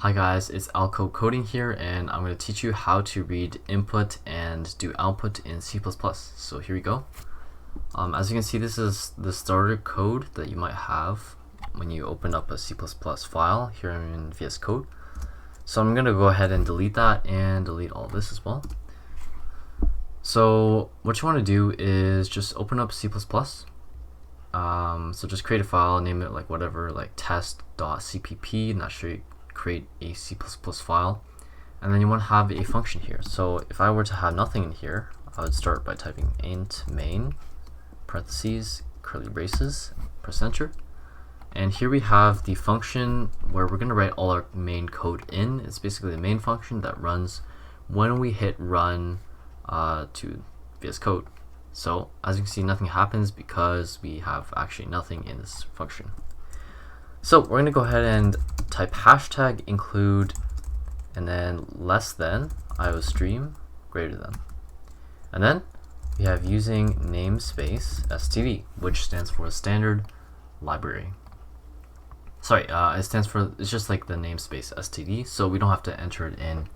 Hi guys, it's Alco Coding here, and I'm going to teach you how to read input and do output in C++. So here we go. As you can see, this is the starter code that you might have when you open up a C++ file here in VS Code. So I'm going to go ahead and delete that and delete all this as well. So what you want to do is just open up C++. So just create a file, name it like whatever, like test.cpp, and that should create a C++ file. And then you want to have a function here. So if I were to have nothing in here, I would start by typing int main, parentheses, curly braces, press enter. And here we have the function where we're going to write all our main code in. It's basically the main function that runs when we hit run to VS Code. So as you can see, nothing happens because we have actually nothing in this function. So we're going to go ahead and type hashtag include and then less than iostream greater than. And then we have using namespace std, which stands for standard library. Sorry, it stands for, it's just like the namespace std, so we don't have to enter it in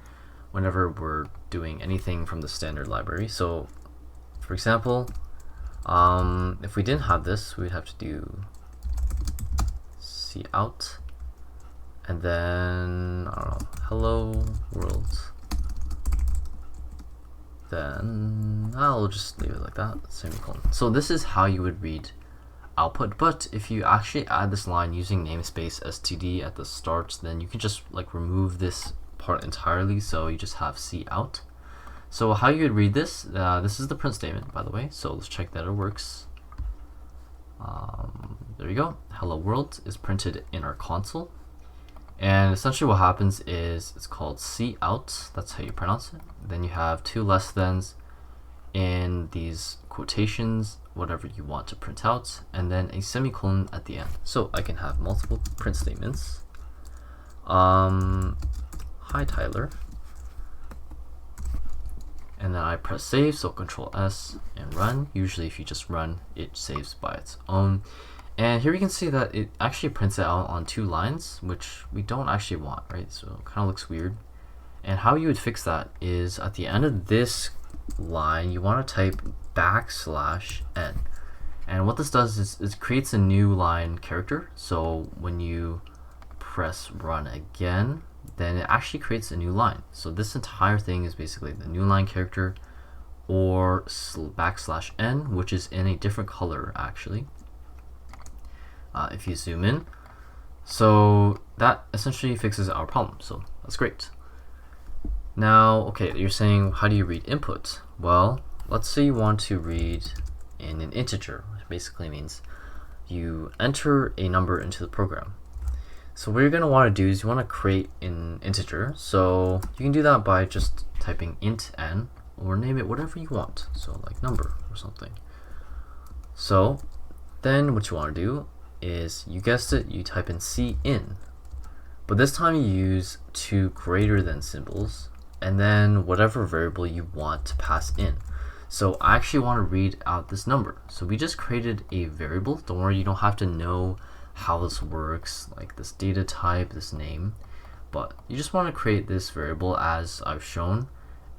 whenever we're doing anything from the standard library. So for example, if we didn't have this, we'd have to do cout and then I don't know, hello world. Then I'll just leave it like that, semicolon. So this is how you would read output, but if you actually add this line using namespace std at the start, then you can just like remove this part entirely, so you just have cout. So how you would read this, this is the print statement, by the way, so let's check that it works. There you go. Hello world is printed in our console, and essentially what happens is it's called cout, that's how you pronounce it. Then you have two less thans in these quotations, whatever you want to print out, and then a semicolon at the end. So I can have multiple print statements. Hi Tyler, and then I press save, so Control S and run. Usually if you just run, it saves by its own. And here we can see that it actually prints it out on two lines, which we don't actually want, right? So it kind of looks weird. And how you would fix that is at the end of this line, you want to type \n. And what this does is it creates a new line character. So when you press run again, then it actually creates a new line. So this entire thing is basically the new line character, or \n, which is in a different color actually. If you zoom in, so that essentially fixes our problem. So that's great. Now, okay, you're saying, how do you read input? Well, let's say you want to read in an integer, which basically means you enter a number into the program. So what you're going to want to do is you want to create an integer. So you can do that by just typing int n, or name it whatever you want. So like number or something. So then what you want to do is, you guessed it, you type in cin. But this time you use two greater than symbols, and then whatever variable you want to pass in. So I actually want to read out this number. So we just created a variable. Don't worry, you don't have to know how this works, like this data type, this name, but you just want to create this variable as I've shown,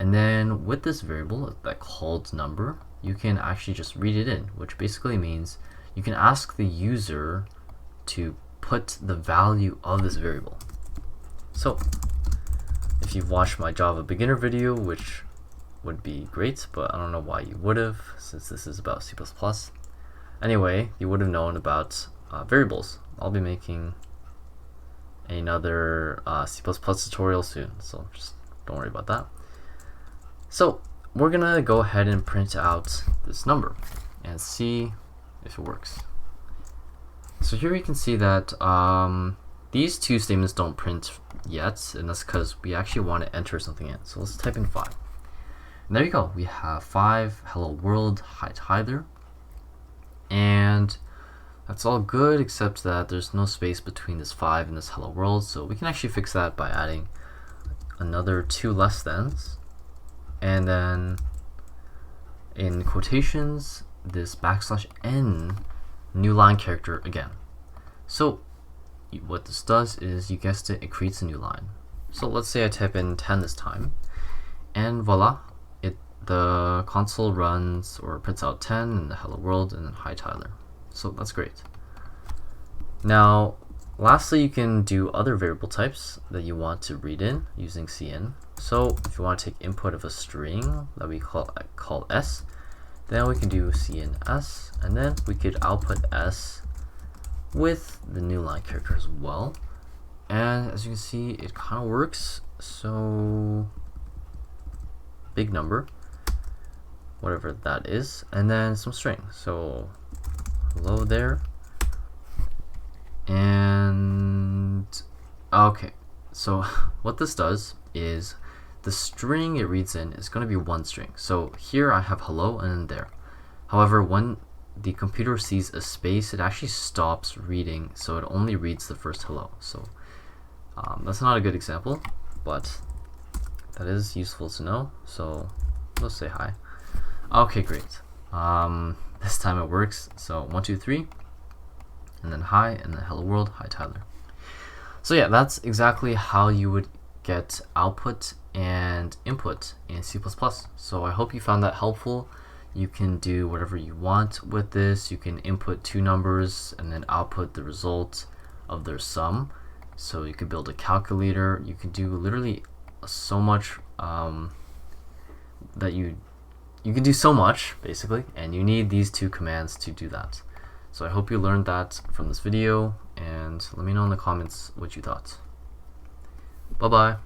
and then with this variable that called number, you can actually just read it in, which basically means you can ask the user to put the value of this variable. So if you've watched my Java beginner video, which would be great, but I don't know why you would have, since this is about C++. Anyway, you would have known about variables. I'll be making another C++ tutorial soon, so just don't worry about that. So we're gonna go ahead and print out this number and see if it works. So here you can see that these two statements don't print yet, and that's because we actually want to enter something in. So let's type in 5. And there you go. We have 5, hello world, hi Tyler. And that's all good, except that there's no space between this 5 and this hello world. So we can actually fix that by adding another two less thans, and then in quotations, this \n new line character again. So what this does is, you guessed it, it creates a new line. So let's say I type in 10 this time, and voila, the console runs or prints out 10 and the hello world and then hi Tyler. So that's great. Now lastly, you can do other variable types that you want to read in using cin. So if you want to take input of a string that we call s, then we can do cins, and then we could output s with the new line character as well. And as you can see, it kind of works. So big number, whatever that is, and then some string. So hello there. And okay, so what this does is, the string it reads in is going to be one string. So here I have hello and then there. However, when the computer sees a space, it actually stops reading, so it only reads the first hello. So that's not a good example, but that is useful to know. So let's say hi. Okay, great. This time it works. So 1, 2, 3, and then hi, and then hello world, hi Tyler. So yeah, that's exactly how you would get output and input in C++. So I hope you found that helpful. You can do whatever you want with this. You can input two numbers and then output the result of their sum. So you could build a calculator. You can do literally so much that you can do so much basically, and you need these two commands to do that. So I hope you learned that from this video, and let me know in the comments what you thought. Bye bye.